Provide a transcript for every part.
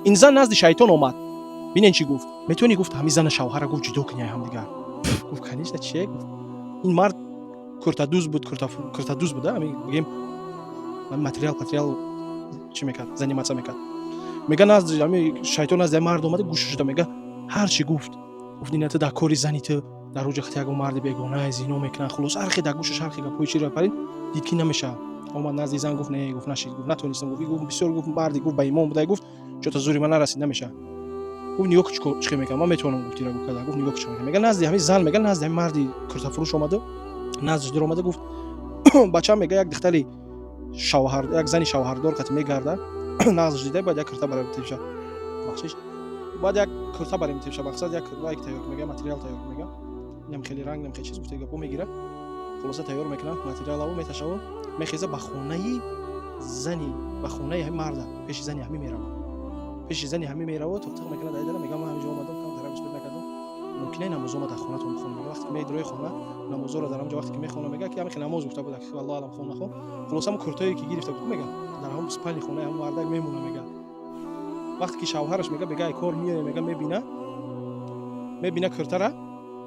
این زن نزد شیطان اومد. ببین چی گفت. میتونی گفت همین زن شوهر گفت جدا کنی هم دیگر. گفت کنیش چیه گفت. این مرد کرتادوز بود، کرتادوز بود. همین بگیم ماتریال چی میکرد؟ زنیماتسا میکرد. میگه نزد همین شیطان نزد مرد اومده گوشش داد. میگه هر چی گفت این تو در کاری زنی تو در روز خطی اگه مرد بیگانه زینو میکنه خلاص هر خی در گوشش هر خی گپوی چی را پرید دید که نمیشه. اومد نزد زن گفت نه، گفت نشید، گفت نتونستم، گفت بسیار، گفت مردی، گفت به ایمان بوده، گفت چطور زوری من نرسید نمیشه. گفت نیو چیکار میکنم من میتونم گفت تیرا گفت گفت نیو چیکار میکنم. میگه نزد همین زن، میگه نزد همین مردی کرتا فروش اومده نزدش در اومده گفت بچه‌م میگه یک دختری شوهر یک زنی شوهردار قط میگرده نزدش دیده بعد یک کرتا برای تیشه بخشش بعد یک کرتا برای تیشه مقصد یک لایک تیار میگه ماتریال تیار میگه نم خیلی رنگ نم خیلی چیز گفته گپو میگیره خلاصه تیار میکنه ماتریالو میتاشه و میخیزه به خونه زنی به خونه همین مرد پیش زنی همین میره پیش زنی همین میره و توق میکنه دایره میگه من همینجا اومدم کام طرفش پیدا کردم ممکنه نماز اومد خونه تو میخونه میگه وقتی میاد روی خونه نماز رو دارم وقتی که میخونه میگه که همین نماز گفته بود که والله الان خونه خو خلاص هم کرتایی که گرفته بود میگه در هم سپالی خونه هم مرد میمونه میگه وقتی که شوهرش میگه بگه کار میاد میگه میبینه کرتا را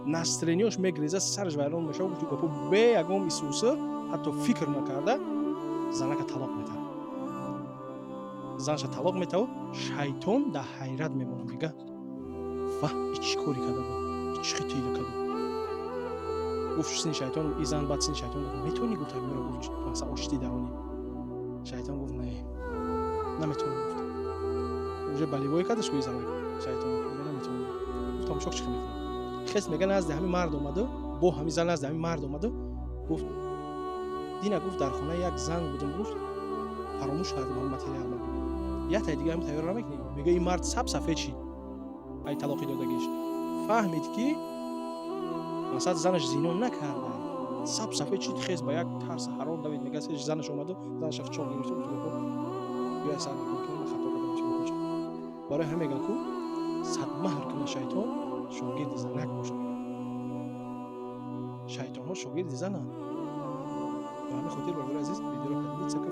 نسترینیوش میگریزه سرش ویران میشه و تو گپو به یگم ایسوسه حتی فکر نکرده زنک طلاق میده زنش طلاق میده و شیطان در حیرت میمونه میگه و چی کاری کرده بود چی خیلی کرده گفت سین شیطان این زن بعد سین شیطان گفت میتونی گفت میره گفت مثلا آشتی درونی شیطان گفت نه نمیتونم گفت اونجا بلیوای کدش کوی زن شیطان گفت نمیتونم گفتم شوک چی میکنم خیس میگه نزد همین مرد اومده با همین زن نزد همین مرد اومده گفت دینا گفت در خونه یک زن بودم گفت فراموش کردم من متریال یا تا دیگه هم تیار نمیکنی میگه این مرد صفحه چی ای طلاقی دادگیش فهمید که مثلا زنش زینو نکرده صفحه چی خیز با یک ترس حرام دوید میگه زنش اومده زنش چاق گرفته بود تو یا سر میکنه خطا کرده میشه برای همین میگه کو صد مهر کنه شیطان شاگرد زنک باشه شیطان ها شاگرد زنن به همین خاطر برادر عزیز ویدیو رو کردید که